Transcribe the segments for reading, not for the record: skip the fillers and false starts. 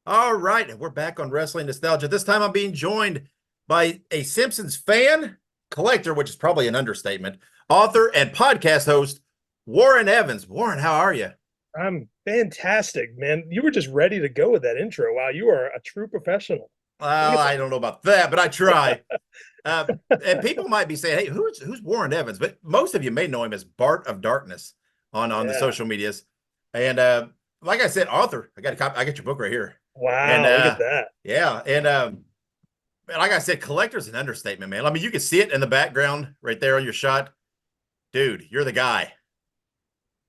All right, we're back on Wrestling Nostalgia. This time I'm being joined by a Simpsons fan, collector, which is probably an understatement, author, and podcast host, Warren Evans. Warren, how are you? I'm fantastic, man. You were just ready to go with that intro. Wow, you are a true professional. Look Well, at I don't know about that, but I try. that. Uh, and people might be saying, "Hey, who's Warren Evans?" But most of you may know him as Bart of Darkness on the Yeah. social medias. And like I said, author. I got your book right here. And Wow, look at that. yeah, and like I said, collector's an understatement, man. I mean, you can see it in the background right there on your shot. Dude, you're the guy.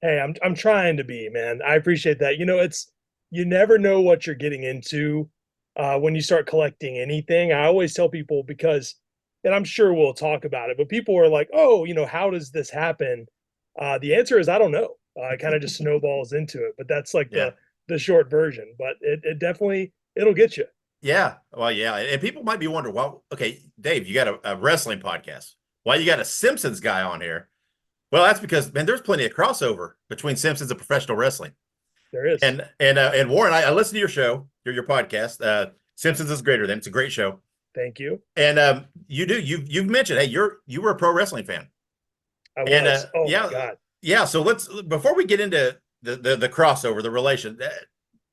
Hey, I'm trying to be, man. I appreciate that. It's you never know what you're getting into when you start collecting anything. I always tell people because, and I'm sure we'll talk about it, but people are like, "Oh, how does this happen?" The answer is I don't know. It kind of just snowballs into it, but that's like Yeah. the short version. But it definitely it'll get you. Yeah. Well, yeah. And people might be wondering, well, okay, Dave, you got a wrestling podcast. Why you got a Simpsons guy on here? Well, that's because, man, there's plenty of crossover between Simpsons and professional wrestling. There is. And Warren, I listen to your show, your podcast. Simpsons is greater than. It's a great show. Thank you. And you've mentioned, hey, you were a pro wrestling fan. I And was. Oh my yeah, God. yeah. So let's before we get into the crossover, the relation.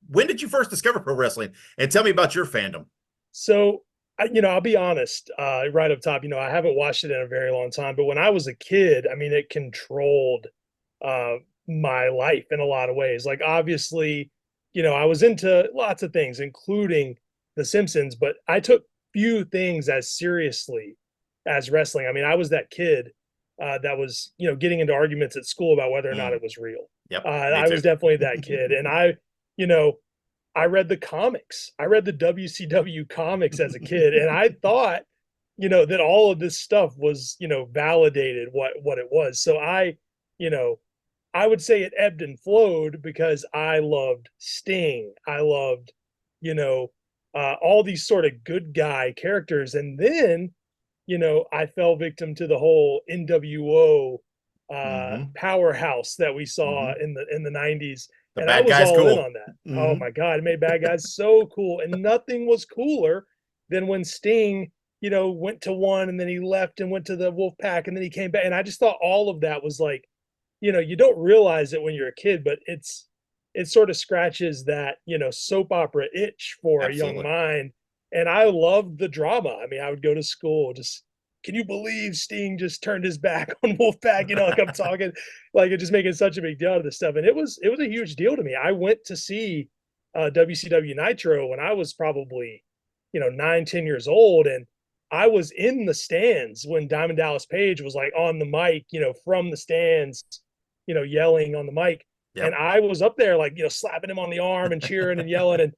When did you first discover pro wrestling? And tell me about your fandom. So, I'll be honest, right up top, I haven't watched it in a very long time, but when I was a kid, I mean, it controlled uh, my life in a lot of ways. Like, obviously, I was into lots of things, including The Simpsons, but I took few things as seriously as wrestling. I mean, I was that kid that was, getting into arguments at school about whether or not Mm, it was real. yep, me I was too. definitely that kid. And you know, I read the comics. I read the WCW comics as a kid, and I thought, that all of this stuff was, validated what it was. So you know, I would say it ebbed and flowed because I loved Sting. I loved, you know, all these sort of good guy characters, and then, I fell victim to the whole NWO Hmm. powerhouse that we saw Hmm. in the '90s, The and I bad was guy's all in cool. on that. Oh Hmm. my god, it made bad guys so cool, and nothing was cooler than when Sting, went to one and then he left and went to the Wolf Pack and then he came back, and I just thought all of that was like, you don't realize it when you're a kid, but it sort of scratches that, soap opera itch for a young Absolutely. mind. And I loved the drama. I mean, I would go to school just, can you believe Sting just turned his back on Wolfpack? Like I'm talking, like it just making such a big deal out of this stuff. And it was a huge deal to me. I went to see WCW Nitro when I was probably, 9, 10 years old. And I was in the stands when Diamond Dallas Page was like on the mic, from the stands, yelling on the mic. And Yep. I was up there, like, slapping him on the arm and cheering and yelling. And,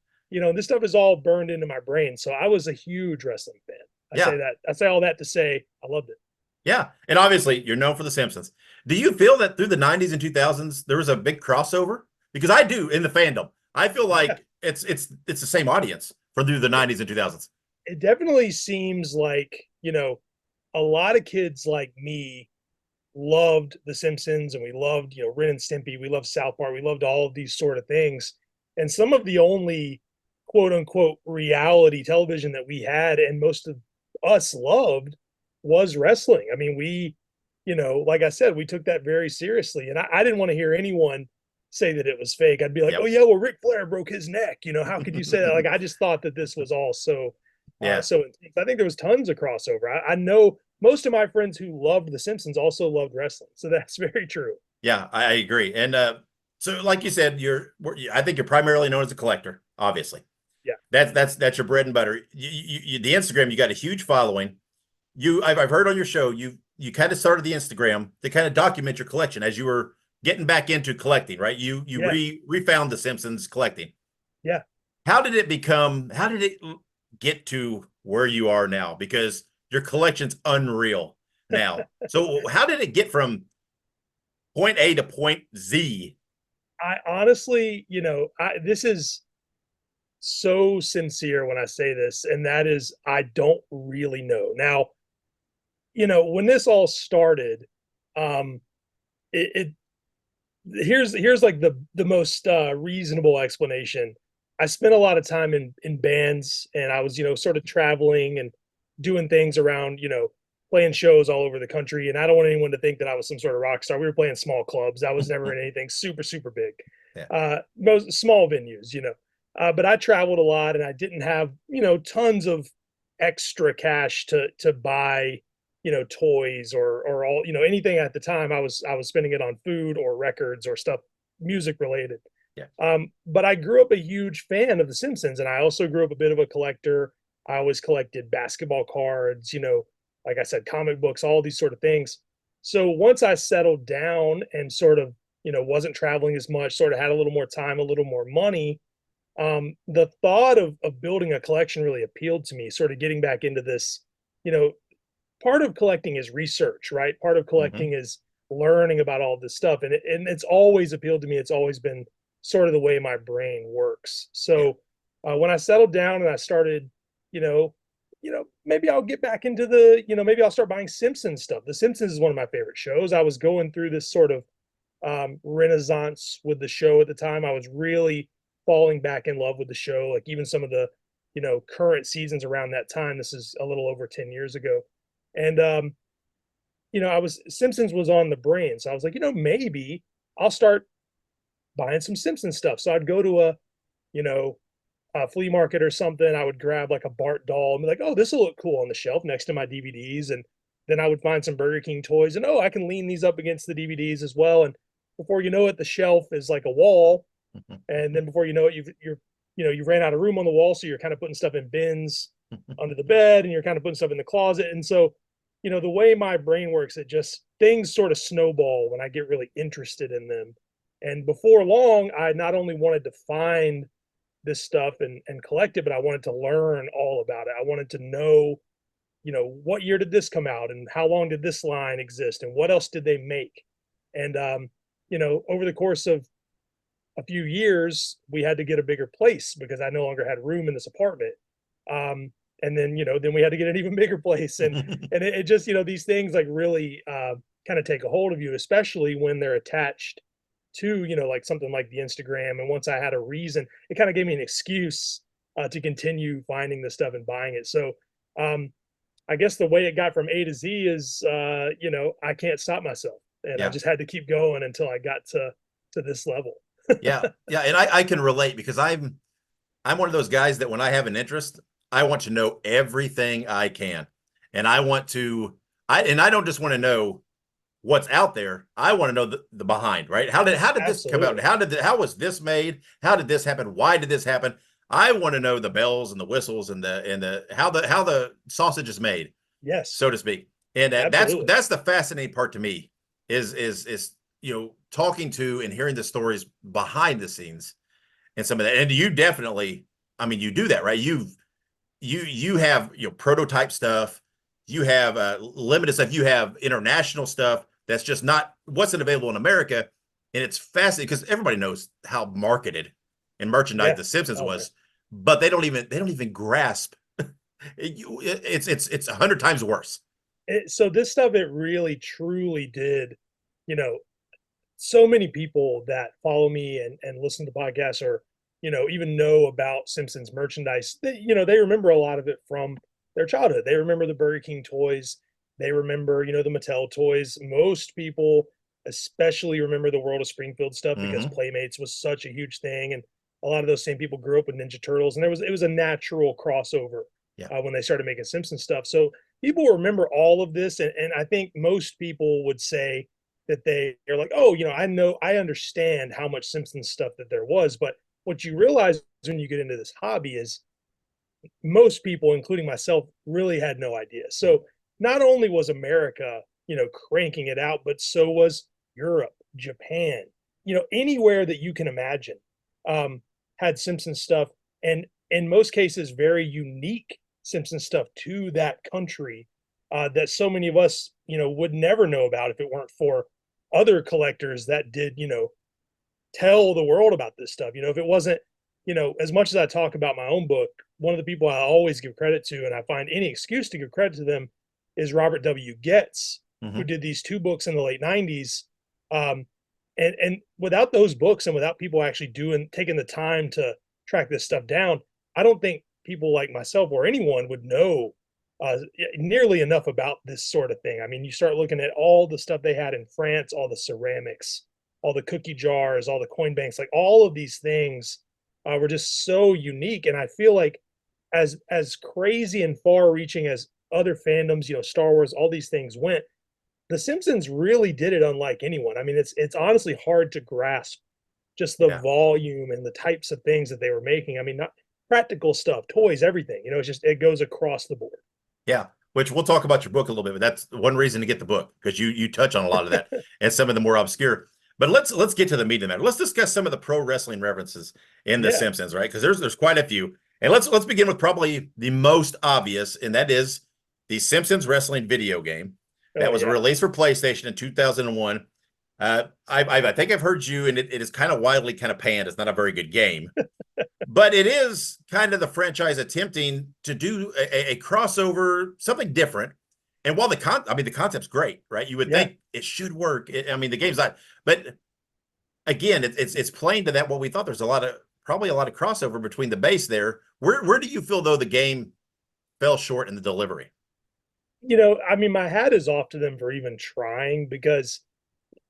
this stuff is all burned into my brain. So I was a huge wrestling fan. Yeah. I say all that to say I loved it. Yeah. And obviously, you're known for The Simpsons. Do you feel that through the 90s and 2000s, there was a big crossover? Because I do in the fandom. I feel Yeah. like it's the same audience for through the It, 90s and 2000s. it definitely seems like, a lot of kids like me loved The Simpsons and we loved, Ren and Stimpy. We loved South Park. We loved all of these sort of things. And some of the only quote unquote reality television that we had and most of us loved was wrestling. I mean, like I said, we took that very seriously. And I didn't want to hear anyone say that it was fake. I'd be like, oh, Yep. yeah, well, Ric Flair broke his neck. How could you say that? Like, I just thought that this was all Yeah. so intense. I think there was tons of crossover. I know most of my friends who loved The Simpsons also loved wrestling. So that's very true. Yeah, I agree. And so like you said, I think you're primarily known as a collector, obviously. Yeah. That's your bread and butter. The Instagram, you got a huge following. I've heard on your show you kind of started the Instagram to kind of document your collection as you were getting back into collecting, right? You Yeah. refound the Simpsons collecting. Yeah. How did it get to where you are now? Because your collection's unreal now. So how did it get from point A to point Z? I honestly, this is so sincere when I say this, and that is, I don't really know. Now, when this all started, um, it here's like the most reasonable explanation. I spent a lot of time in bands, and I was, sort of traveling and doing things around, playing shows all over the country. And I don't want anyone to think that I was some sort of rock star. We were playing small clubs. I was never in anything super, super big. Yeah. Most small venues, but I traveled a lot, and I didn't have, tons of extra cash to buy, toys or all, anything at the time. I was spending it on food or records or stuff music related. Yeah. But I grew up a huge fan of The Simpsons, and I also grew up a bit of a collector. I always collected basketball cards, like I said, comic books, all these sort of things. So once I settled down and sort of, wasn't traveling as much, sort of had a little more time, a little more money, the thought of building a collection really appealed to me, sort of getting back into this, you know, part of collecting is research, right? Part of Hmm. collecting is learning about all this stuff. And it's always appealed to me. It's always been sort of the way my brain works. Yeah. So when I settled down and I started, you know, maybe I'll get back into the, maybe I'll start buying Simpsons stuff. The Simpsons is one of my favorite shows. I was going through this sort of renaissance with the show at the time. I was really falling back in love with the show. Like even some of the, current seasons around that time. This is a little over 10 years ago. And I was Simpsons was on the brain. So I was like, maybe I'll start buying some Simpsons stuff. So I'd go to you know, a flea market or something. I would grab like a Bart doll and be like, oh, this will look cool on the shelf next to my DVDs. And then I would find some Burger King toys and, oh, I can lean these up against the DVDs as well. And before you know it, the shelf is like a wall. And then before you know it, you ran out of room on the wall. So you're kind of putting stuff in bins under the bed, and you're kind of putting stuff in the closet. And so, the way my brain works, it just things sort of snowball when I get really interested in them. And before long, I not only wanted to find this stuff and collect it, but I wanted to learn all about it. I wanted to know, what year did this come out, and how long did this line exist, and what else did they make? And over the course of a few years, we had to get a bigger place because I no longer had room in this apartment. And then we had to get an even bigger place. And it just, these things like really kind of take a hold of you, especially when they're attached to, like something like the Instagram. And once I had a reason, it kind of gave me an excuse to continue finding this stuff and buying it. So I guess the way it got from A to Z is, I can't stop myself. And I Yeah. just had to keep going until I got to this level. Yeah. Yeah. And I can relate because I'm one of those guys that when I have an interest, I want to know everything I can. And I don't just want to know what's out there. I want to know the behind, right? How did this come out? Absolutely. How was this made? How did this happen? Why did this happen? I want to know the bells and the whistles and the how the sausage is made, Yes, so to speak. And absolutely. that's the fascinating part to me is talking to and hearing the stories behind the scenes and some of that. And you definitely, I mean, you do that, right? You have prototype stuff, you have limited stuff, you have international stuff that's just not wasn't available in America. And it's fascinating because everybody knows how marketed and merchandised Yeah. the Simpsons Oh, yeah. was, but they don't even grasp it's 100 times worse. So this stuff, it really truly did, you know, so many people that follow me and listen to podcasts or, even know about Simpsons merchandise, they remember a lot of it from their childhood. They remember the Burger King toys. They remember, the Mattel toys. Most people especially remember the World of Springfield stuff because Hmm. Playmates was such a huge thing. And a lot of those same people grew up with Ninja Turtles. And it was a natural crossover Yeah. when they started making Simpsons stuff. So people remember all of this. And I think most people would say, that they're like, oh, I understand how much Simpsons stuff that there was. But what you realize when you get into this hobby is most people, including myself, really had no idea. So not only was America, cranking it out, but so was Europe, Japan, anywhere that you can imagine had Simpsons stuff. And in most cases, very unique Simpsons stuff to that country that so many of us, would never know about if it weren't for other collectors that did, tell the world about this stuff. If it wasn't, as much as I talk about my own book, one of the people I always give credit to, and I find any excuse to give credit to them, is Robert W. Getz, who Hmm. did these two books in the late 90s. And without those books and without people actually taking the time to track this stuff down. I don't think people like myself or anyone would know nearly enough about this sort of thing. I mean, you start looking at all the stuff they had in France, all the ceramics, all the cookie jars, all the coin banks, like all of these things were just so unique. And I feel like as crazy and far reaching as other fandoms, Star Wars, all these things went, the Simpsons really did it unlike anyone. I mean, it's honestly hard to grasp just the Yeah. volume and the types of things that they were making. I mean, not practical stuff, toys, everything. It's just it goes across the board. Yeah, which we'll talk about your book a little bit, but that's one reason to get the book, because you touch on a lot of that and some of the more obscure. But let's get to the meat of the matter. Let's discuss some of the pro wrestling references in The Simpsons, right? Because there's quite a few. And let's begin with probably the most obvious, and that is the Simpsons wrestling video game that was released for PlayStation in 2001. I think I've heard you, and it is kind of widely kind of panned. It's not a very good game, but it is kind of the franchise attempting to do a crossover, something different. And while the concept's great, right? You would think it should work. The game's not, but again, it's playing to that what we thought. There's probably a lot of crossover between the base there. Where do you feel though the game fell short in the delivery? My hat is off to them for even trying, because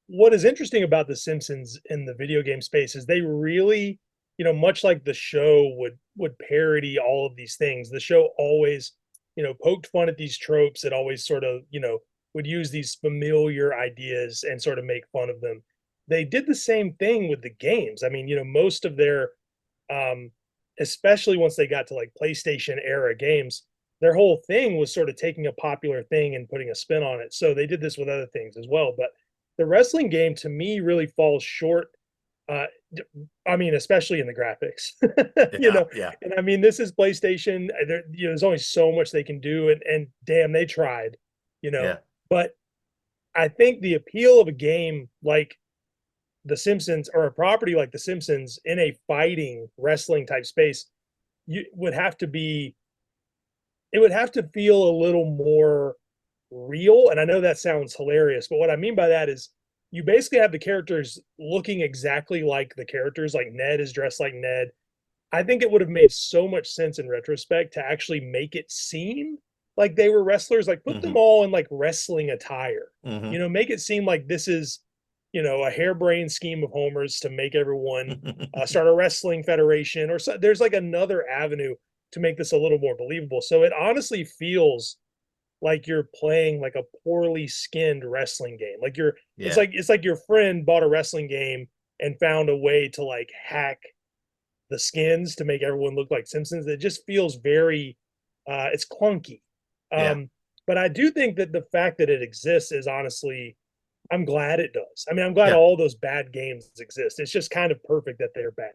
what is interesting about the Simpsons in the video game space is they really, much like the show would parody all of these things. The show always, poked fun at these tropes. It always sort of, would use these familiar ideas and sort of make fun of them. They did the same thing with the games. I mean, most of their, especially once they got to like PlayStation era games, their whole thing was sort of taking a popular thing and putting a spin on it. So they did this with other things as well. But the wrestling game to me really falls short. Especially in the graphics, And I mean, this is PlayStation. There's only so much they can do, and damn, they tried, But I think the appeal of a game like The Simpsons, or a property like The Simpsons in a fighting wrestling type space, it would have to feel a little more real. And I know that sounds hilarious, but what I mean by that is you basically have the characters looking exactly like the characters. Like Ned is dressed like Ned. I think it would have made so much sense in retrospect to actually make it seem like they were wrestlers, like put them all in like wrestling attire, make it seem like this is, a harebrained scheme of Homer's to make everyone start a wrestling federation, or so. There's like another avenue to make this a little more believable. So it honestly feels like you're playing like a poorly skinned wrestling game. Like it's like your friend bought a wrestling game and found a way to like hack the skins to make everyone look like Simpsons. It just feels very it's clunky. But I do think that the fact that it exists is honestly, I'm glad it does. I mean, I'm glad all those bad games exist. It's just kind of perfect that they're bad.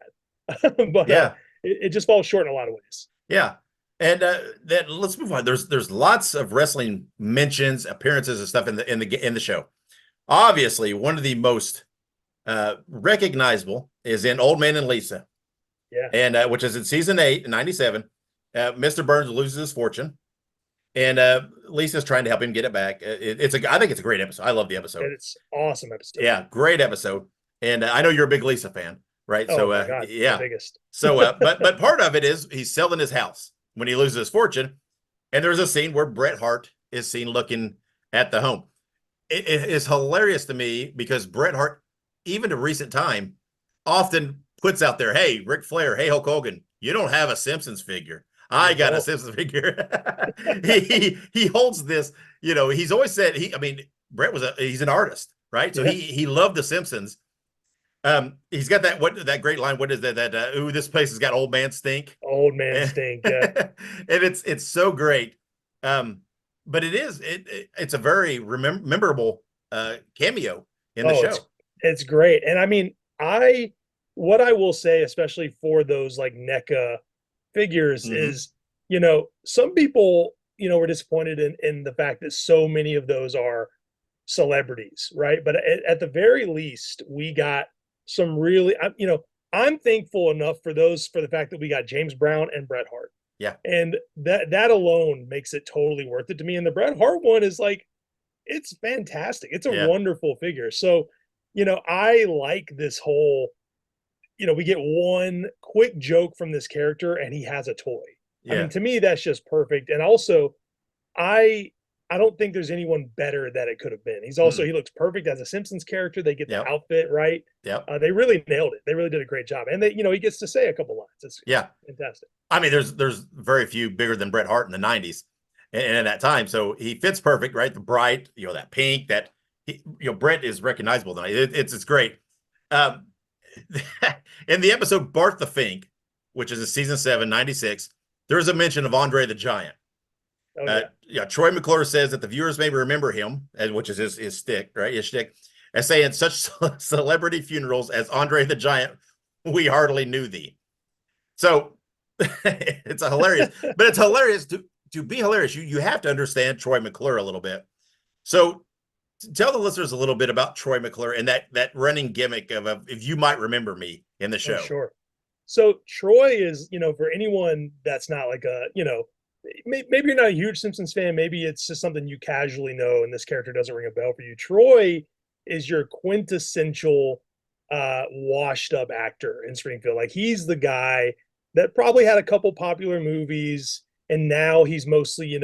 But it just falls short in a lot of ways. Yeah. And then let's move on. There's lots of wrestling mentions, appearances, and stuff in the show. Obviously, one of the most recognizable is in Old Man and Lisa. Yeah. And which is in season 8 in 97. Mr. Burns loses his fortune, and Lisa's trying to help him get it back. I think it's a great episode. I love the episode. And it's awesome episode. Yeah, great episode. And I know you're a big Lisa fan, right? Oh my God, the biggest. So, but part of it is he's selling his house when he loses his fortune, and there's a scene where Bret Hart is seen looking at the home. It is hilarious to me because Bret Hart, even to recent time, often puts out there, "Hey, Ric Flair, hey, Hulk Hogan, you don't have a Simpsons figure. I got a Simpsons figure." he holds this, he's always said Bret he's an artist, right? So he loved the Simpsons. He's got that great line. What is that? Ooh, this place has got old man stink. Old man stink, yeah. And it's so great. But it's a very memorable cameo in the show. It's great. And I mean, what I will say, especially for those like NECA figures, is, some people, were disappointed in the fact that so many of those are celebrities, right? But at the very least, we got some really, I'm thankful enough for the fact that we got James Brown and Bret Hart. Yeah. And that alone makes it totally worth it to me. And the Bret Hart one is like, it's fantastic. It's a wonderful figure. So, I like this whole, we get one quick joke from this character and he has a toy. I Yeah. mean, to me, that's just perfect. And also, I I don't think there's anyone better that it could have been. He's also Mm. he looks perfect as a Simpsons character. They get the Yep. outfit right. Yep. They really nailed it. They really did a great job. And he gets to say a couple lines. It's Yeah. fantastic. I mean, there's very few bigger than Bret Hart in the 90s and at that time. So he fits perfect, right? The bright, that pink, that Bret is recognizable tonight. It's great. Um, in the episode Bart the Fink, which is in season 7, 96, there's a mention of Andre the Giant. Oh, yeah. Troy McClure says that the viewers may remember him, which is his stick, right? His shtick, as saying such celebrity funerals as Andre the Giant, we hardly knew thee. So it's hilarious, but it's hilarious to be hilarious. You have to understand Troy McClure a little bit. So tell the listeners a little bit about Troy McClure and that running gimmick of if you might remember me in the show. Oh, sure. So Troy is, for anyone that's not like maybe you're not a huge Simpsons fan, maybe it's just something you casually know and this character doesn't ring a bell for you. Troy is your quintessential washed up actor in Springfield. Like he's the guy that probably had a couple popular movies and now he's mostly,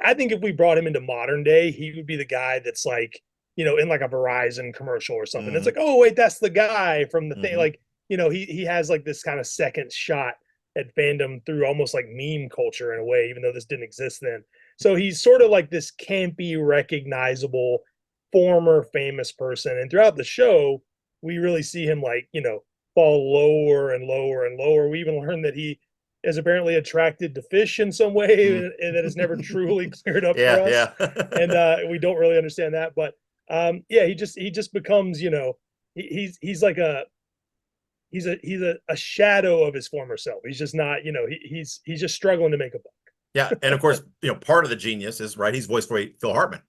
I think if we brought him into modern day, he would be the guy that's like, in like a Verizon commercial or something. It's like, oh wait, that's the guy from the thing. Like, he has like this kind of second shot at fandom through almost like meme culture in a way, even though this didn't exist then. So he's sort of like this campy, recognizable, former famous person. And throughout the show, we really see him like, fall lower and lower and lower. We even learn that he is apparently attracted to fish in some way that is never truly cleared up for us. Yeah. And we don't really understand that. But he just becomes, he's like he's a shadow of his former self. He's just not, he's just struggling to make a buck. Yeah, and of course, part of the genius is right. He's voiced by Phil Hartman,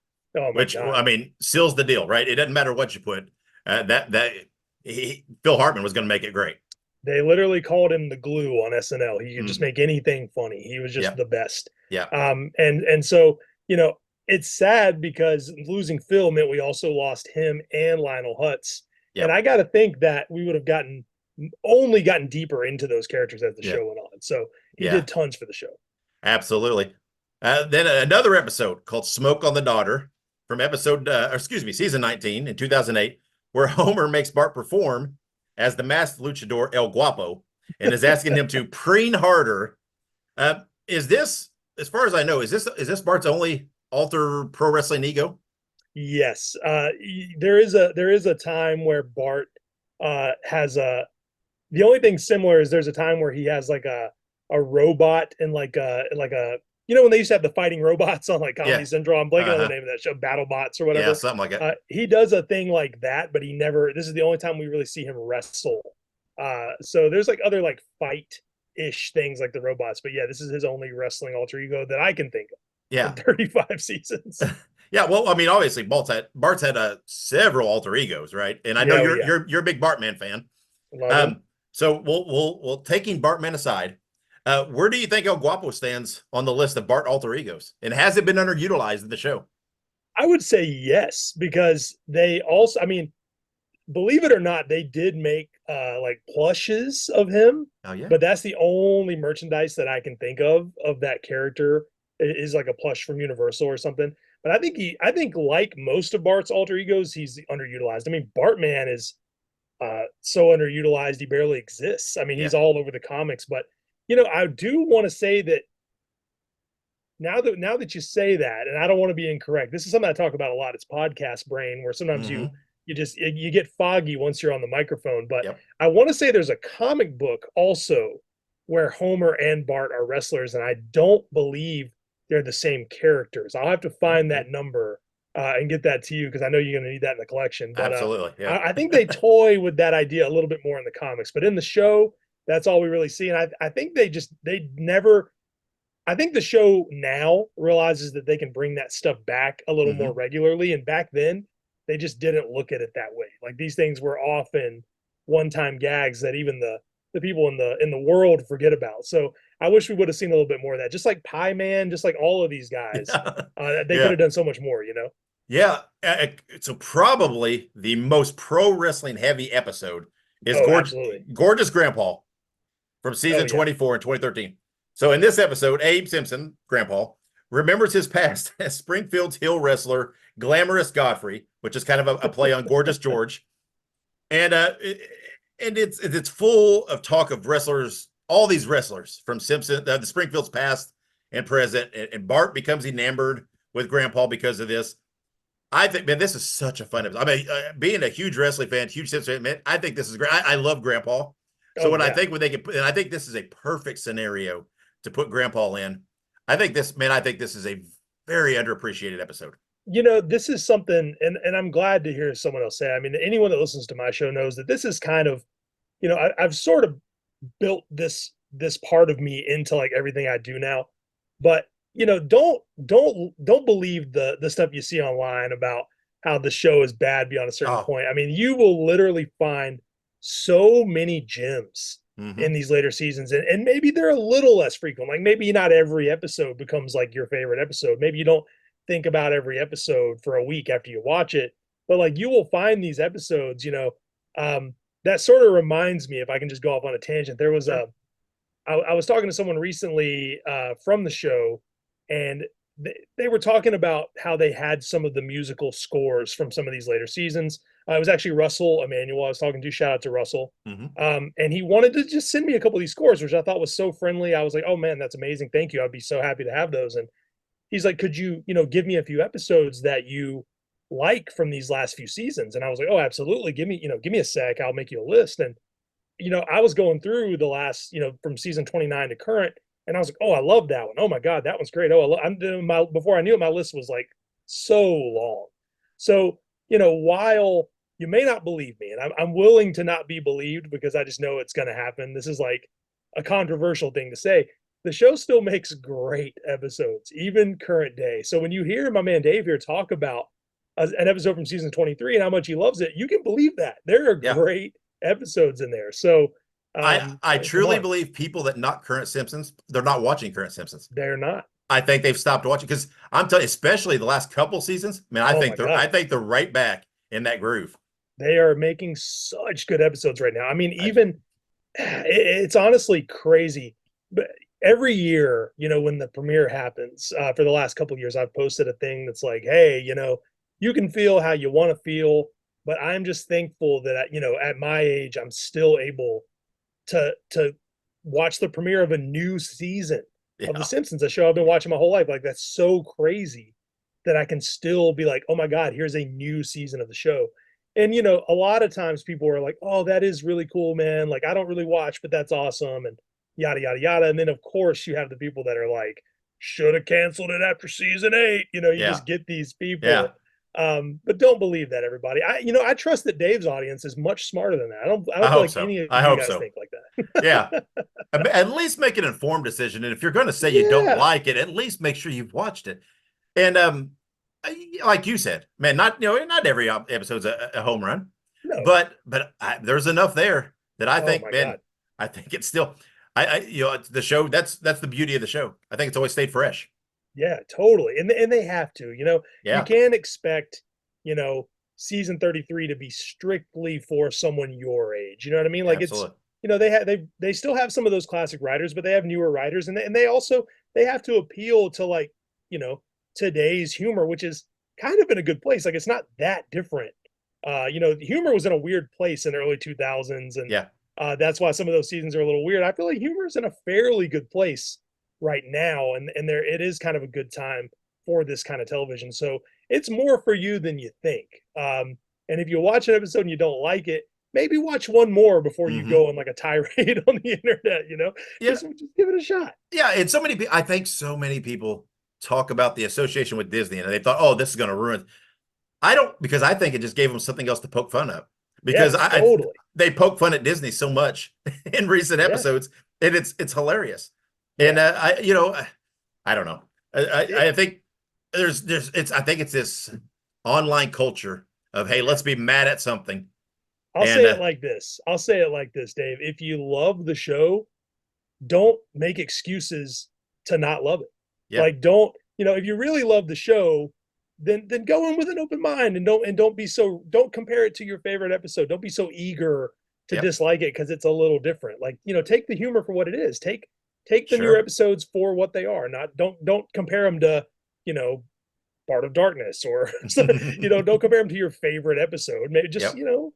which God. I mean seals the deal, right? It doesn't matter what you put. Phil Hartman was going to make it great. They literally called him the glue on SNL. He could just make anything funny. He was just the best. Yeah. And so it's sad because losing Phil meant we also lost him and Lionel Hutz. Yep. And I got to think that we would have only gotten deeper into those characters as the show went on. So he did tons for the show. Absolutely. Then another episode called Smoke on the Daughter from season 19 in 2008, where Homer makes Bart perform as the masked luchador El Guapo and is asking him to preen harder. Is this, as far as I know, is this Bart's only alter pro wrestling ego? Yes. There is a time where Bart has the only thing similar is there's a time where he has like a robot and like a when they used to have the fighting robots on like Comedy Central. I'm blanking on the name of that show, BattleBots or whatever. Yeah, something like that. He does a thing like that, but this is the only time we really see him wrestle. So there's like other like fight-ish things like the robots, but yeah, this is his only wrestling alter ego that I can think of. Yeah. 35 seasons. Yeah, well, I mean, obviously Bart's had several alter egos, right? And I know you're a big Bartman fan. So we'll taking Bartman aside, where do you think El Guapo stands on the list of Bart alter egos? And has it been underutilized in the show? I would say yes, because they also, I mean, believe it or not, they did make like plushes of him. Oh yeah. But that's the only merchandise that I can think of that character is like a plush from Universal or something. But I think like most of Bart's alter egos, he's underutilized. I mean, Bartman is so underutilized, he barely exists. I mean, he's all over the comics, but I do want to say that now that you say that, and I don't want to be incorrect, this is something I talk about a lot. It's podcast brain, where sometimes you get foggy once you're on the microphone. But I want to say there's a comic book also where Homer and Bart are wrestlers, and I don't believe they're the same characters. I'll have to find that number and get that to you, because I know you're going to need that in the collection. But absolutely, I think they toy with that idea a little bit more in the comics, but in the show, that's all we really see. And I think I think the show now realizes that they can bring that stuff back a little more regularly. And back then, they just didn't look at it that way. Like these things were often one-time gags that even the people in the world forget about. So I wish we would have seen a little bit more of that. Just like Pie Man, just like all of these guys, they could have done so much more, Yeah. So probably the most pro wrestling heavy episode is Oh, absolutely. gorgeous Grandpa from Oh season yeah. 24 in 2013. So in this episode, Abe Simpson, Grandpa, remembers his past as Springfield's heel wrestler, Glamorous Godfrey, which is kind of a play on Gorgeous George. And it's full of talk of wrestlers, all these wrestlers from Simpson, the Springfield's past and present. And Bart becomes enamored with Grandpa because of this. I think, man, this is such a fun episode. I mean, being a huge wrestling fan, huge Simpson fan, man, I think this is great. I love Grandpa. So Oh when I yeah. think when they can, and I think this is a perfect scenario to put Grandpa in. I think this, man, I think this is a very underappreciated episode. This is something, and I'm glad to hear someone else say. I mean, anyone that listens to my show knows that this is kind of, I've sort of built this part of me into like everything I do now. But don't believe the stuff you see online about how the show is bad beyond a certain Oh, point. I mean, you will literally find so many gems in mm-hmm. these later seasons, and maybe they're a little less frequent. Like maybe not every episode becomes like your favorite episode. Maybe you don't think about every episode for a week after you watch it, but like you will find these episodes, that sort of reminds me, if I can just go off on a tangent, there was Sure. I was talking to someone recently from the show, and they were talking about how they had some of the musical scores from some of these later seasons. It was actually Russell Emanuel I was talking to. Shout out to Russell. Mm-hmm. And he wanted to just send me a couple of these scores, which I thought was so friendly. I was like, oh man, that's amazing. Thank you. I'd be so happy to have those. And he's like, could you, give me a few episodes that you like from these last few seasons? And I was like, oh, absolutely. Give me a sec. I'll make you a list. And I was going through the last, from season 29 to current, and I was like, oh, I love that one. Oh my God, that one's great. Oh, I'm doing before I knew it, my list was like so long. So, while you may not believe me, and I'm willing to not be believed because I just know it's going to happen. This is like a controversial thing to say. The show still makes great episodes, even current day. So when you hear my man Dave here talk about an episode from season 23 and how much he loves it, you can believe that. There are Yeah. great episodes in there. So I come truly on, believe people that not current Simpsons, they're not watching current Simpsons. they're not. I think they've stopped watching because I'm telling you, especially the last couple seasons, man, Oh my I God. think they're right back in that groove. They are making such good episodes right now. I mean, I, even it's honestly crazy. But every year, when the premiere happens, for the last couple of years, I've posted a thing that's like, hey, you can feel how you want to feel, but I'm just thankful that, at my age, I'm still able to watch the premiere of a new season of The yeah, Simpsons, a show I've been watching my whole life. Like that's so crazy that I can still be like, oh my God, here's a new season of the show. And a lot of times people are like, oh, that is really cool, man. Like I don't really watch, but that's awesome, and yada yada yada. And then of course you have the people that are like, should have canceled it after season 8. You yeah, just get these yeah. people. But don't believe that, everybody. I trust that Dave's audience is much smarter than that. I I don't feel hope like so. any of I you hope guys so. think like Yeah. that. At least make an informed decision. And if you're going to say you don't Yeah. like it, at least make sure you've watched it. And like you said, man, not every episode's a home run, No. but there's enough there that I Oh think, my man, God. I think it's still, the show. That's the beauty of the show. I think it's always stayed fresh. Yeah, totally. And they have to. You Yeah, can't expect, you know, season 33 to be strictly for someone your age. You know what I mean? Like it's, absolutely. they still have some of those classic writers, but they have newer writers, and they also they have to appeal to like, today's humor, which is kind of in a good place. Like it's not that different. Humor was in a weird place in the early 2000s, and Yeah. that's why some of those seasons are a little weird. I feel like humor is in a fairly good place right now, and there it is kind of a good time for this kind of television. So it's more for you than you think. And if you watch an episode and you don't like it, maybe watch one more before you Hmm. go on like a tirade on the internet. Yeah. Just give it a shot. Yeah. And so many people, I think so many people talk about the association with Disney and they thought, oh, this is going to ruin. I don't, because I think it just gave them something else to poke fun of Yeah, because totally. they poke fun at Disney so much in recent Yeah, episodes and it's hilarious. And yeah. I don't know. It, I think I think it's this online culture of, hey, let's be mad at something. I'll And say it like this. I'll say it like this, Dave. If you love the show, don't make excuses to not love it. yeah, Like don't, if you really love the show, then go in with an open mind, and don't compare it to your favorite episode. Don't be so eager to dislike it because it's a little different. Like, take the humor for what it is. Take the newer episodes for what they are. Not don't compare them to, Part of Darkness or don't compare them to your favorite episode. Maybe just, do your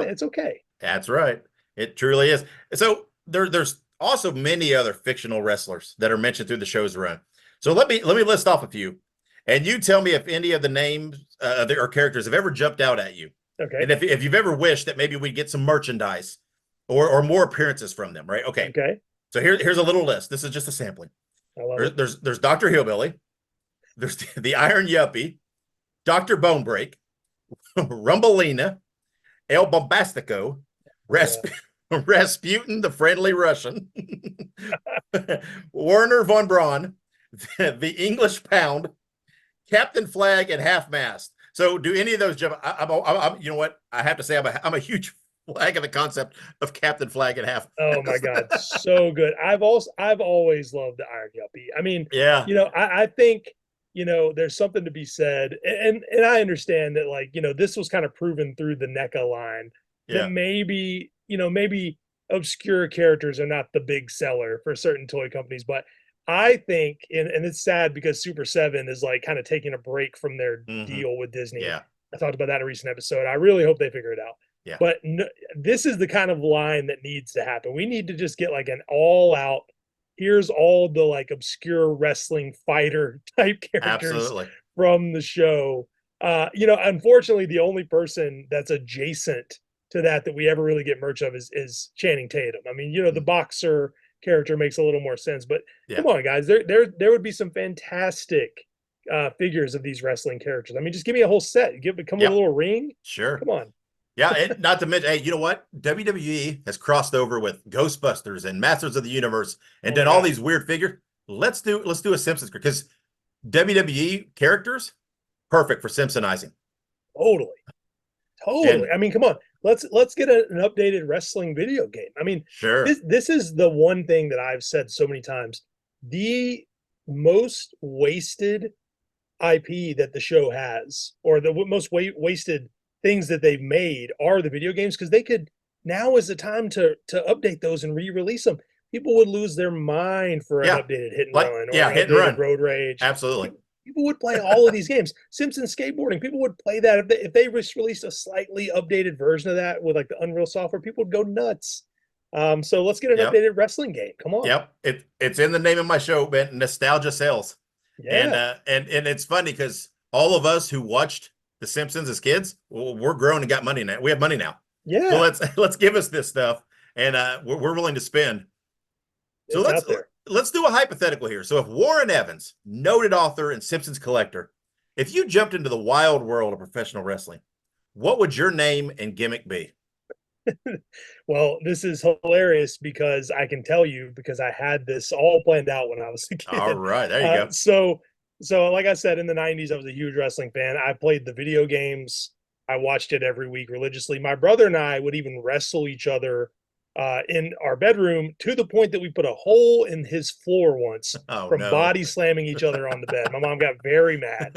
thing. It's okay. That's right. It truly is. So there's also many other fictional wrestlers that are mentioned through the show's run. So let me list off a few, and you tell me if any of the names or characters have ever jumped out at you. Okay. And if you've ever wished that maybe we'd get some merchandise or more appearances from them, right? Okay. Okay. So here's a little list. This is just a sampling. I love it. There's Dr. Hillbilly. There's the Iron Yuppie, Dr. Bonebreak, Rumbelina, El Bombastico, Rasputin, the Friendly Russian, Werner von Braun, the English Pound, Captain Flag, and Half Mast. So do any of those jump? I'm you know what? I have to say I'm a huge flag of the concept of Captain Flag and Half. Oh my God, so good. I've always loved the Iron Yuppie. I mean, yeah, I think there's something to be said, and I understand that, like, this was kind of proven through the NECA line that maybe obscure characters are not the big seller for certain toy companies, but I think, and it's sad because Super 7 is like kind of taking a break from their deal with Disney. Yeah. I talked about that in a recent episode. I really hope they figure it out. Yeah. But this is the kind of line that needs to happen. We need to just get like an all out, here's all the like obscure wrestling fighter type characters from the show. Unfortunately, the only person that's adjacent to that we ever really get merch of is Channing Tatum. I mean, the boxer character makes a little more sense, but come on, guys, there would be some fantastic figures of these wrestling characters. I mean, just give me a whole set. Come with a little ring. Sure. Come on. Yeah, and not to mention, hey, you know what? WWE has crossed over with Ghostbusters and Masters of the Universe and done all these weird figures. Let's do a Simpsons, because WWE characters perfect for Simpsonizing. Totally. And, I mean, come on. Let's get an updated wrestling video game. I mean, sure. This is the one thing that I've said so many times. The most wasted IP that the show has, or the most wasted things that they've made, are the video games, because now is the time to update those and re-release them. People would lose their mind for an updated Hit and Run or Hit and Run. Road Rage. Absolutely. People would play all of these games. Simpsons skateboarding, people would play that. If they released a slightly updated version of that with like the Unreal software, people would go nuts. So let's get an updated wrestling game. Come on. Yep. It's in the name of my show, man. Nostalgia sells. Yeah. And it's funny because all of us who watched The Simpsons as kids, we're grown and got money now. We have money now. Yeah. So let's give us this stuff, and we're willing to spend. So let's do a hypothetical here. So if Warren Evans, noted author and Simpsons collector, if you jumped into the wild world of professional wrestling, what would your name and gimmick be? Well, this is hilarious because I can tell you, because I had this all planned out when I was a kid. All right, there you go. So like I said, in the 90s, I was a huge wrestling fan. I played the video games. I watched it every week religiously. My brother and I would even wrestle each other in our bedroom, to the point that we put a hole in his floor once from body slamming each other on the bed. My mom got very mad.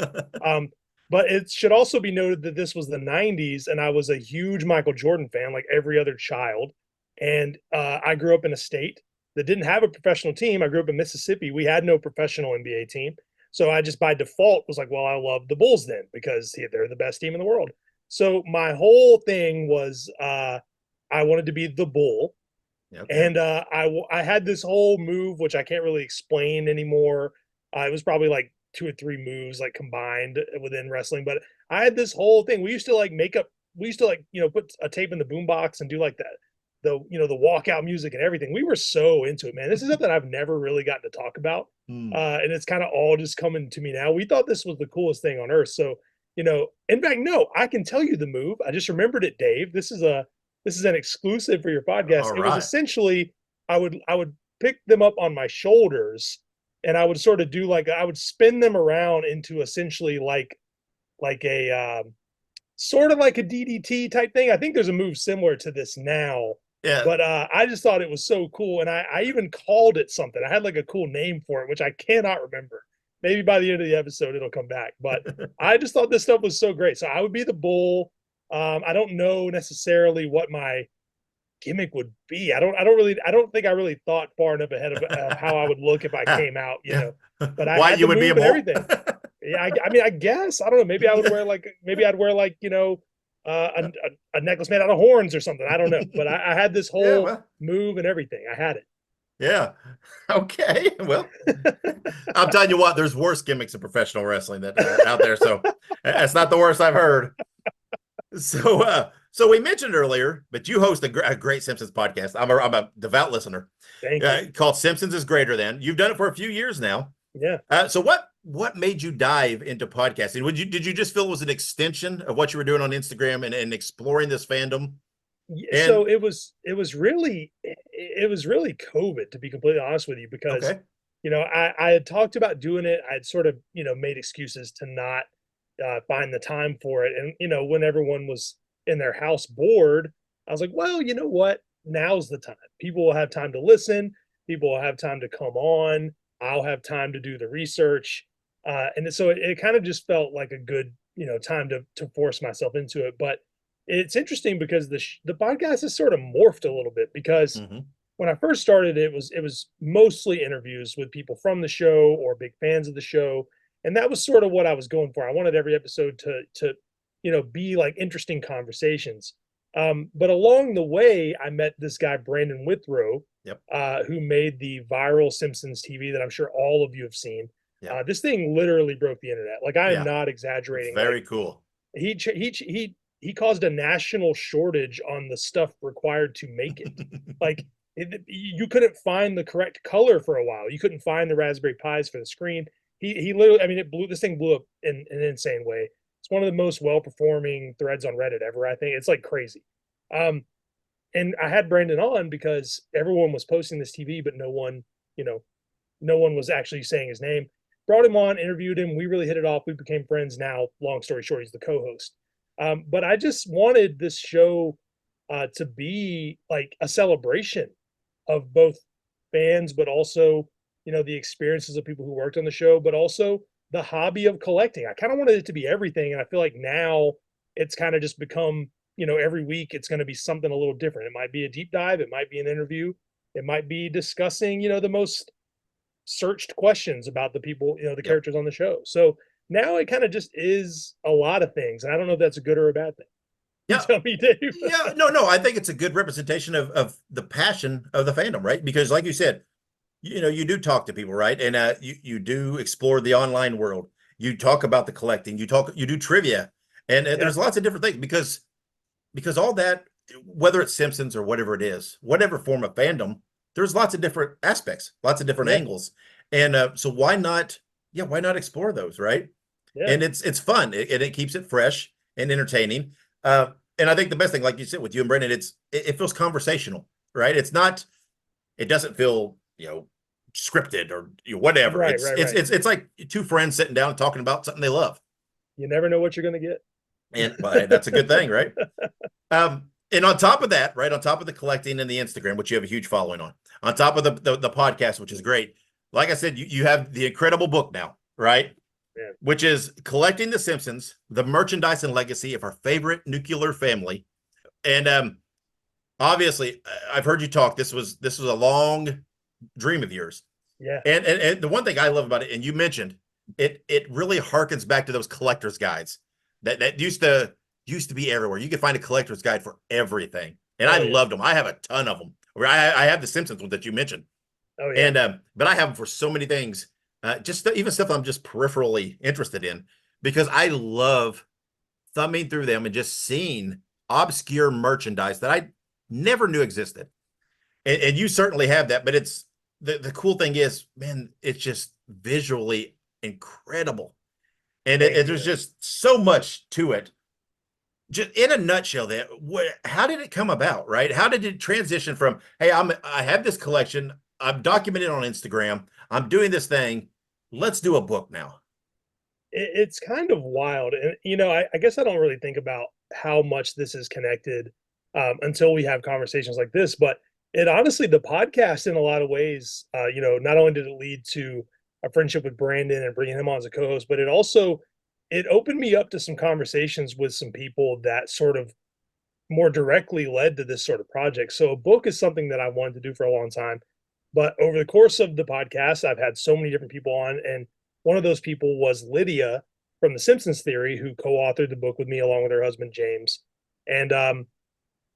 But it should also be noted that this was the 90s, and I was a huge Michael Jordan fan, like every other child. And I grew up in a state that didn't have a professional team. I grew up in Mississippi. We had no professional NBA team. So I just by default was like, well, I love the Bulls then, because they're the best team in the world. So my whole thing was I wanted to be the Bull. Okay. And I had this whole move, which I can't really explain anymore. It was probably like 2 or 3 moves like combined within wrestling, but I had this whole thing. We used to put a tape in the boombox and do like that, the walkout music and everything. We were so into it, man. This is something I've never really gotten to talk about. And it's kind of all just coming to me now. We thought this was the coolest thing on earth. So, in fact, no, I can tell you the move. I just remembered it, Dave. This is an exclusive for your podcast. It was essentially, I would pick them up on my shoulders, and I would sort of do I would spin them around into essentially like a sort of like a DDT type thing. I think there's a move similar to this now. Yeah. But I just thought it was so cool. And I even called it something. I had like a cool name for it, which I cannot remember. Maybe by the end of the episode, it'll come back. But I just thought this stuff was so great. So I would be the Bull. I don't know necessarily what my gimmick would be. I don't think I really thought far enough ahead of how I would look if I came out, Yeah. but I Why had you the would be a move and mole? everything. Yeah, I mean, I guess I don't know. Maybe I'd wear like a necklace made out of horns or something. I don't know, but I had this Yeah, whole well, move and everything. I had yeah. Okay. Well, it. I'm telling you what, there's worse gimmicks in professional wrestling that out there. So that's not the worst I've heard. So we mentioned earlier, but you host a great Simpsons podcast. I'm a devout listener. Thank you. Called Simpsons is Greater Than. You've done it for a few years now. Yeah. So what made you dive into podcasting? Did you just feel it was an extension of what you were doing on Instagram and exploring this fandom? So And it was really COVID, to be completely honest with you, because okay, I had talked about doing it. I'd sort of made excuses to not find the time for it, and when everyone was in their house bored, I was like, well, you know what? Now's the time. People will have time to listen. People will have time to come on. I'll have time to do the research, and so it kind of just felt like a good time to force myself into it. But it's interesting because the podcast has sort of morphed a little bit because mm-hmm. when I first started, it was mostly interviews with people from the show or big fans of the show, and that was sort of what I was going for. I wanted every episode to be like interesting conversations. But along the way, I met this guy Brandon Withrow, Yep, who made the viral Simpsons TV that I'm sure all of you have seen. yeah, This thing literally broke the internet. Like I am yeah. not exaggerating. Like Very cool. he caused a national shortage on the stuff required to make it. Like you couldn't find the correct color for a while. You couldn't find the Raspberry Pis for the screen. He literally, I mean, this thing blew up in an insane way. It's one of the most well performing threads on Reddit ever. I think it's like crazy. Um, and I had Brandon on because everyone was posting this TV, but you know, no one was actually saying his name. Brought him on, interviewed him. We really hit it off. We became friends. Now, long story short, he's the co-host. But I just wanted this show to be like a celebration of both fans, but also the experiences of people who worked on the show, but also the hobby of collecting. I kind of wanted it to be everything, and I feel like now it's kind of just become every week it's going to be something a little different. It might be a deep dive, it might be an interview, it might be discussing the most searched questions about the people, the Yep. characters on the show. So now it kind of just is a lot of things, and I don't know if that's a good or a bad thing. You Yeah. tell me, Dave. Yeah. No. I think it's a good representation of the passion of the fandom, right? Because like you said, you do talk to people, right? And you do explore the online world. You talk about the collecting. You do trivia, and Yeah, there's lots of different things because all that, whether it's Simpsons or whatever it is, whatever form of fandom, there's lots of different aspects, lots of different yeah, angles, and so why not? Yeah, why not explore those, right? yeah, And it's fun, and it keeps it fresh and entertaining. And I think the best thing, like you said, with you and Brendan, it feels conversational, right? It doesn't feel scripted or whatever. right, It's right, it's right. it's it's like two friends sitting down talking about something they love, You never know what you're going to get. and well, that's a good thing, right? And on top of that, right, on top of the collecting and the Instagram, which you have a huge following on top of the podcast, which is great. Like I said, you have the incredible book now, right? Yeah, Which is Collecting the Simpsons, the merchandise and legacy of our favorite nuclear family. And obviously, I've heard you talk. This was a long dream of yours. yeah, And the one thing I love about it, and you mentioned it really harkens back to those collector's guides that used to be everywhere. You could find a collector's guide for everything, and I oh yeah, loved them. I have a ton of them. I have the Simpsons one that you mentioned, oh yeah. and but I have them for so many things, even stuff I'm just peripherally interested in because I love thumbing through them and just seeing obscure merchandise that I never knew existed. And you certainly have that, but it's the cool thing is, man, it's just visually incredible. And Thank there's you. just so much to it. Just in a nutshell, that how did it come about, right? How did it transition from, hey, I have this collection, I'm documenting on Instagram, I'm doing this thing, let's do a book now. It's kind of wild, and I guess I don't really think about how much this is connected until we have conversations like this. But it honestly, the podcast, in a lot of ways, not only did it lead to a friendship with Brandon and bringing him on as a co-host, but it opened me up to some conversations with some people that sort of more directly led to this sort of project. So a book is something that I wanted to do for a long time. But over the course of the podcast, I've had so many different people on. And one of those people was Lydia from the Simpsons Theory, who co-authored the book with me along with her husband, James. And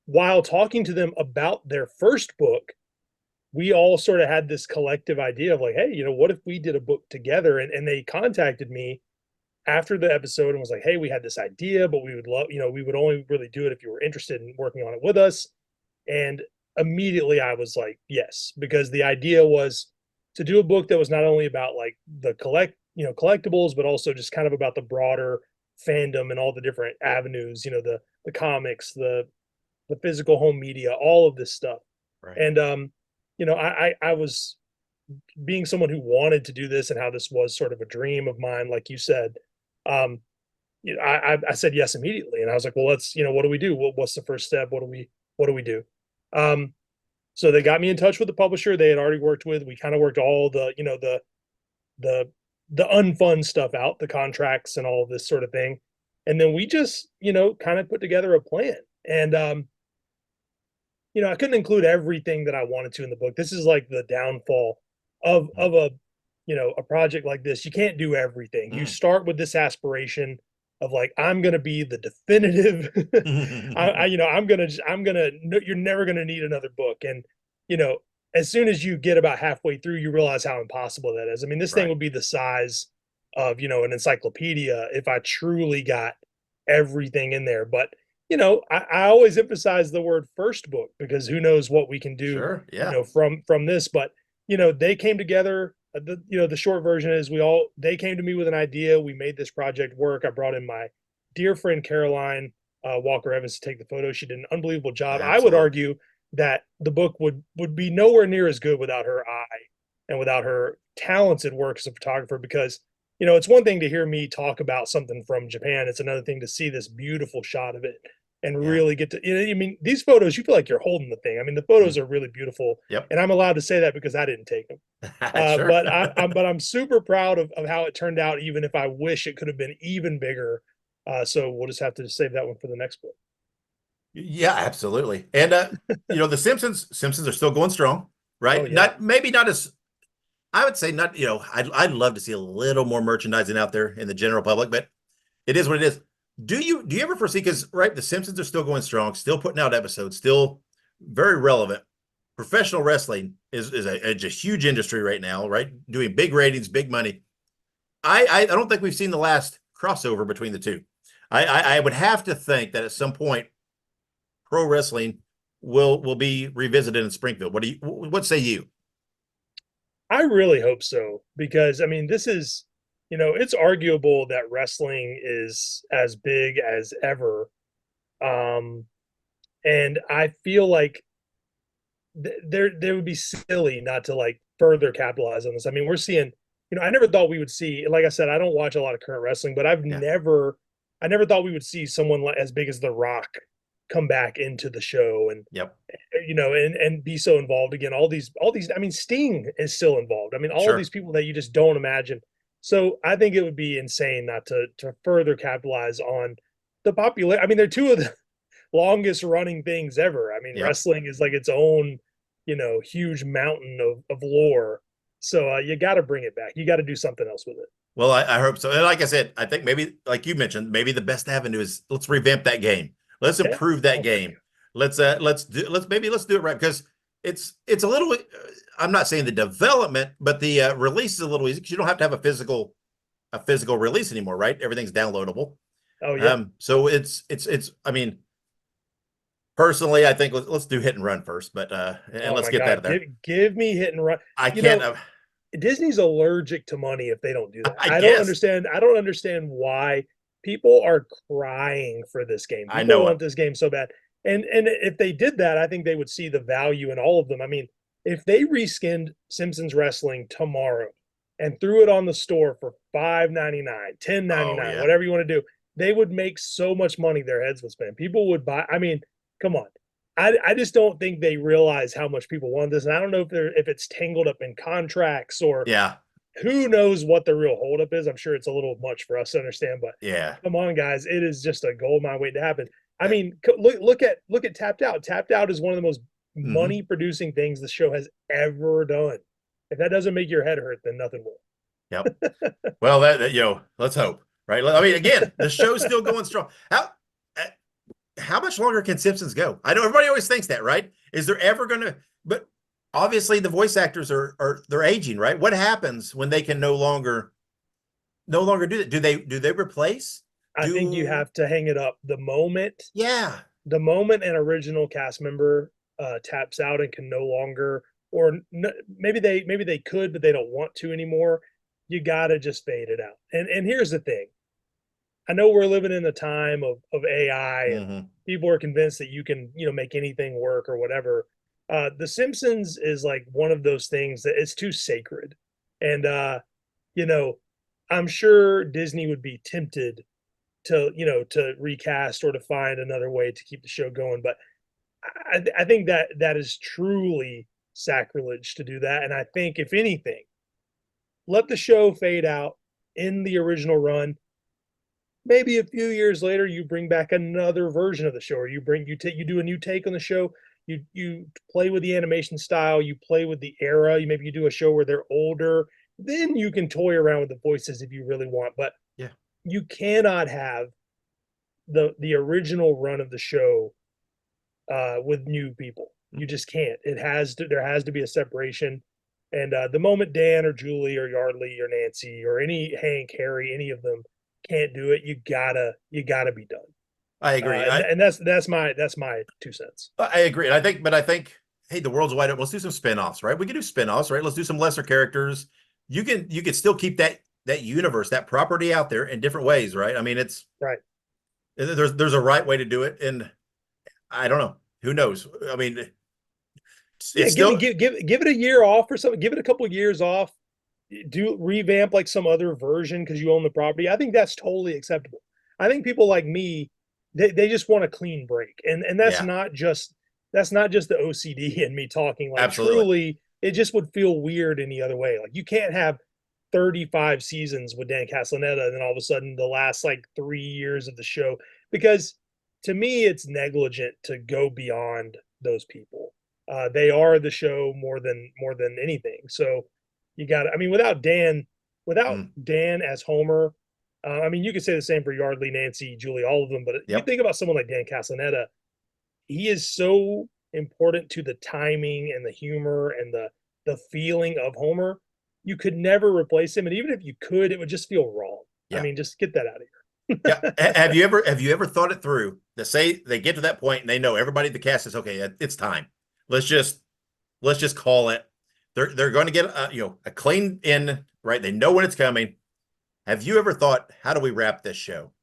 while talking to them about their first book, we all sort of had this collective idea of like, hey, what if we did a book together? And they contacted me after the episode and was like, hey, we had this idea, but we would love, we would only really do it if you were interested in working on it with us. And immediately I was like, yes, because the idea was to do a book that was not only about like the collectibles, but also just kind of about the broader fandom and all the different avenues, the comics, the physical home media, all of this stuff. Right. And I was being someone who wanted to do this and how this was sort of a dream of mine, like you said. um I said yes immediately, and I was like, well, let's, what do we do? What's the first step? What do we do? um so they got me in touch with the publisher they had already worked with. We kind of worked all the the unfun stuff out, the contracts and all of this sort of thing, and then we just kind of put together a plan. And I couldn't include everything that I wanted to in the book. This is like the downfall of a project like this. You can't do everything. You start with this aspiration of like, I'm gonna be the definitive. I'm gonna. You're never gonna need another book. And you know, as soon as you get about halfway through, you realize how impossible that is. I mean, this thing Right. would be the size of an encyclopedia if I truly got everything in there. But I always emphasize the word first book, because who knows what we can do, Sure. Yeah. from this. But they came together. The short version is they came to me with an idea. We made this project work. I brought in my dear friend Caroline Walker Evans to take the photo. She did an unbelievable job. I would Absolutely. argue that the book would be nowhere near as good without her eye and without her talented work as a photographer. Because it's one thing to hear me talk about something from Japan. It's another thing to see this beautiful shot of it and Yeah. really get to, I mean, these photos, you feel like you're holding the thing. I mean, the photos are really beautiful, Yep. and I'm allowed to say that because I didn't take them. Sure. But I'm super proud of how it turned out, even if I wish it could have been even bigger. So we'll just have to save that one for the next book. Yeah, absolutely. And the Simpsons are still going strong, Oh right? yeah. Not maybe not as I would say not, I'd love to see a little more merchandising out there in the general public, but it is what it is. Do you ever foresee, because right, the Simpsons are still going strong, still putting out episodes, still very relevant. Professional wrestling is a huge industry right now, right? Doing big ratings, big money. I don't think we've seen the last crossover between the two. I would have to think that at some point pro wrestling will be revisited in Springfield. What say you? I really hope so, because I mean, this is, it's arguable that wrestling is as big as ever. Um, and I feel like there would be silly not to like further capitalize on this. I mean, we're seeing, I never thought we would see, like I said, I don't watch a lot of current wrestling, but Yeah. I never thought we would see someone as big as The Rock come back into the show, and Yep. and be so involved again. All these. I mean, Sting is still involved. I mean, all of Sure. these people that you just don't imagine. So I think it would be insane not to further capitalize on the popular. I mean, they're two of the longest running things ever. I mean, Yep. wrestling is like its own, huge mountain of lore. So you got to bring it back. You got to do something else with it. Well, I hope so. And like I said, I think maybe, like you mentioned, maybe the best avenue is let's revamp that game. Let's Yeah. improve that Oh, for game. sure. Let's do it right, because it's a little. I'm not saying the development, but the release is a little easy because you don't have to have a physical release anymore, right? Everything's downloadable. Oh yeah. So it's. I mean, personally, I think let's do hit and run first, but and Oh let's my get that God. there. Give me Hit and Run. I You can't. know, Disney's allergic to money if they don't do that. I I don't guess understand. I don't understand why people are crying for this game. I People know it. want this game so bad. And if they did that, I think they would see the value in all of them. I mean, if they reskinned Simpsons Wrestling tomorrow and threw it on the store for $5.99, Oh $10.99, yeah. whatever you want to do, they would make so much money their heads would spin. People would buy. I mean, come on. I just don't think they realize how much people want this. And I don't know if it's tangled up in contracts, or Yeah. who knows what the real holdup is. I'm sure it's a little much for us to understand, but Yeah. come on, guys, it is just a gold mine waiting to happen. I mean, look at Tapped Out. Tapped Out is one of the most Mm-hmm. money producing things the show has ever done. If that doesn't make your head hurt, then nothing will. Yep. Well, let's hope, right? I mean, again, the show's still going strong. How much longer can Simpsons go? I know everybody always thinks that, right? Is there ever going to? But obviously, the voice actors are they're aging, right? What happens when they can no longer do that? Do they replace? I think you Do have to hang it up Yeah, the moment an original cast member taps out and can no longer, or maybe they could, but they don't want to anymore. You got to just fade it out. And here's the thing: I know we're living in a time of AI, and mm-hmm. people are convinced that you can make anything work or whatever. The Simpsons is like one of those things that it's too sacred, and you know I'm sure Disney would be tempted to recast or to find another way to keep the show going, but I think that is truly sacrilege to do that. And I think if anything, let the show fade out in the original run. Maybe a few years later, you bring back another version of the show, or you do a new take on the show. You play with the animation style, you play with the era. You do a show where they're older. Then you can toy around with the voices if you really want. But Yeah, you cannot have the original run of the show with new people. You just can't. There has to be a separation. And the moment Dan or Julie or Yardley or Nancy or any Hank, Harry, any of them can't do it, you gotta be done. I agree. And that's my 2 cents. I agree. But I think, hey, the world's wide open. Let's do some spinoffs, right? We can do spinoffs, right? Let's do some lesser characters. You can still keep that universe, that property out there in different ways, right? I mean, Right. there's a right way to do it, and I don't know. Who knows? I mean, Yeah, it's still give it a year off or something. Give it a couple of years off. Do revamp like some other version because you own the property. I think that's totally acceptable. I think people like me, they just want a clean break. And yeah, that's not just the OCD in me talking. Like absolutely. truly, it just would feel weird any other way. Like you can't have 35 seasons with Dan Castellaneta and then all of a sudden the last like 3 years of the show, because to me it's negligent to go beyond those people. They are the show more than anything. So you got to, I mean, without Mm, Dan as Homer, I mean, you could say the same for Yardley, Nancy, Julie, all of them. But you yep. think about someone like Dan Castellaneta, he is so important to the timing and the humor and the feeling of Homer. You could never replace him, and even if you could, it would just feel wrong. I Yeah. mean, just get that out Yeah. of here. Have you ever thought it through? To say they get to that point and they know everybody at the cast is okay. It's time. Let's just let's just call it. They're going to get a clean in, right? They know when it's coming. Have you ever thought, how do we wrap this show?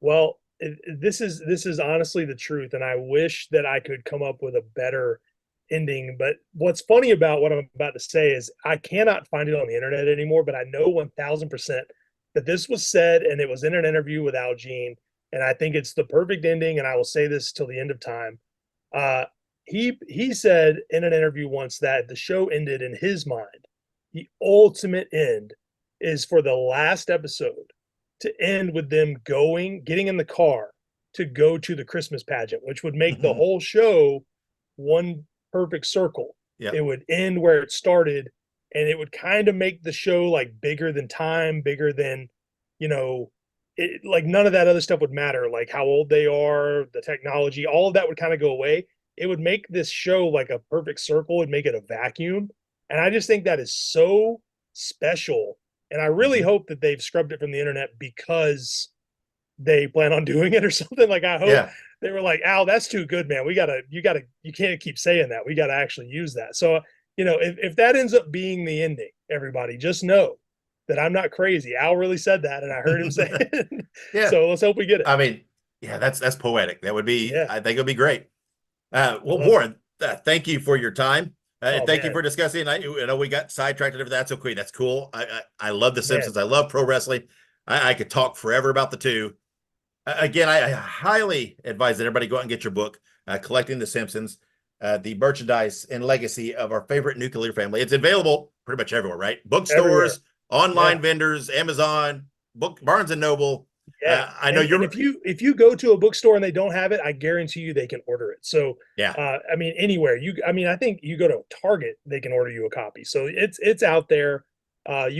Well, this is honestly the truth, and I wish that I could come up with a better ending. But what's funny about what I'm about to say is I cannot find it on the internet anymore. But I know 1,000% that this was said, and it was in an interview with Al Jean, and I think it's the perfect ending. And I will say this till the end of time. Uh, he said in an interview once that the show ended in his mind. The ultimate end is for the last episode to end with them getting in the car to go to the Christmas pageant, which would make the Mhm. whole show one perfect circle. Yeah. It would end where it started, and it would kind of make the show like bigger than time, bigger than, you know, like none of that other stuff would matter, like how old they are, the technology, all of that would kind of go away. It would make this show like a perfect circle and make it a vacuum. And I just think that is so special. And I really Mhm. hope that they've scrubbed it from the internet because they plan on doing it or something. Like I hope Yeah. they were like, Al, that's too good, man. You can't keep saying that. We gotta actually use that. So, if that ends up being the ending, everybody just know that I'm not crazy. Al really said that, and I heard him say it. Yeah. So let's hope we get it. I mean, yeah, that's poetic. That would be, Yeah, I think it would be great. I Well, love it. Warren, thank you for your time. Oh Thank you man, for discussing. I know we got sidetracked over that's okay. That's cool. I love The man, Simpsons. I love pro wrestling. I could talk forever about the two. Again, I highly advise that everybody go out and get your book, Collecting the Simpsons, the merchandise and legacy of our favorite nuclear family. It's available pretty much everywhere, right? everywhere. Bookstores, online Yeah, vendors, Amazon, Barnes and Noble. Yeah. I know And if you go to a bookstore and they don't have it, I guarantee you they can order it. So yeah. I mean anywhere. I think you go to Target, they can order you a copy. So it's out there. I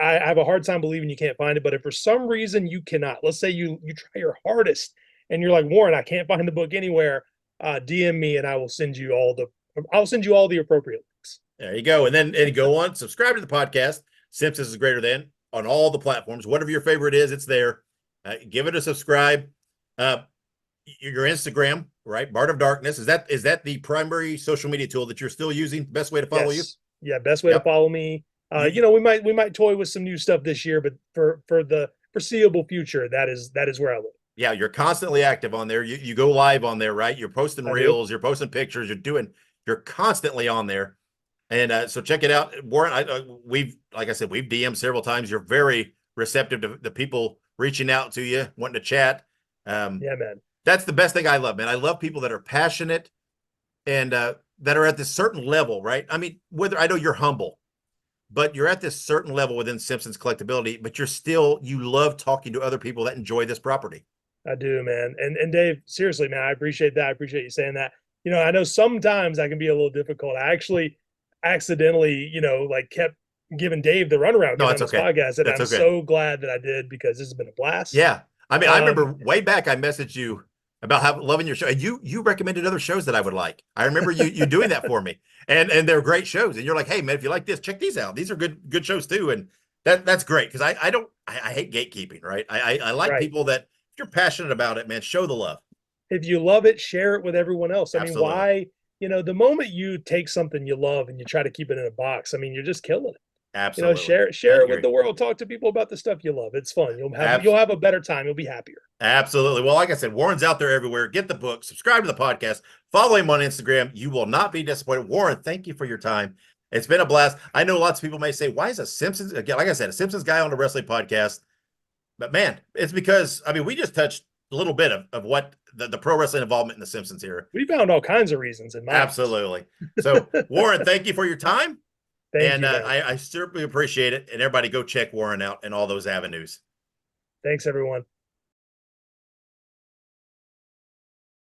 have a hard time believing you can't find it, but if for some reason you cannot, let's say you try your hardest and you're like, Warren, I can't find the book anywhere, DM me and I'll send you all the appropriate links. There you go. And go on, subscribe to the podcast. Simpsons is greater than on all the platforms. Whatever your favorite is, it's there. Give it a subscribe. Your Instagram, right? Bart of Darkness. Is that the primary social media tool that you're still using? Best way to follow you? Yeah, best way to follow me. We might toy with some new stuff this year, but for the foreseeable future, that is where I live. Yeah, you're constantly active on there. You go live on there, right? You're posting reels, you're posting pictures, you're constantly on there. And so check it out. Warren, like I said, we've DM'd several times. You're very receptive to the people reaching out to you, wanting to chat. Yeah, man. That's the best thing I love, man. I love people that are passionate and that are at this certain level, right? I mean, whether I know you're humble, but you're at this certain level within Simpsons collectability, but you love talking to other people that enjoy this property. I do, man. And Dave, seriously, man, I appreciate that. I appreciate you saying that. I know sometimes I can be a little difficult. I actually accidentally, like kept giving Dave the runaround No, on that's this okay. podcast, and That's I'm okay. so glad that I did because this has been a blast. Yeah. I mean, I remember way back I messaged you about loving your show, and you recommended other shows that I would like. I remember you doing that for me, and they're great shows. And you're like, hey man, if you like this, check these out. These are good shows too. And that's great because I hate gatekeeping, right? I like people that if you're passionate about it, man, show the love. If you love it, share it with everyone else. I mean, Absolutely. why, the moment you take something you love and you try to keep it in a box, I mean, you're just killing it. Absolutely. Share it with the world. Talk to people about the stuff you love. It's fun. You'll have a better time. You'll be happier. Absolutely. Well, like I said, Warren's out there everywhere. Get the book, subscribe to the podcast, follow him on Instagram. You will not be disappointed. Warren, thank you for your time. It's been a blast. I know lots of people may say, why is a Simpsons, again, like I said, a Simpsons guy on a wrestling podcast? But man, it's because, I mean, we just touched a little bit of what the pro wrestling involvement in the Simpsons here. We found all kinds of reasons in my Absolutely. So, Warren, thank you for your time. Thank you. I certainly appreciate it. And everybody go check Warren out in all those avenues. Thanks, everyone.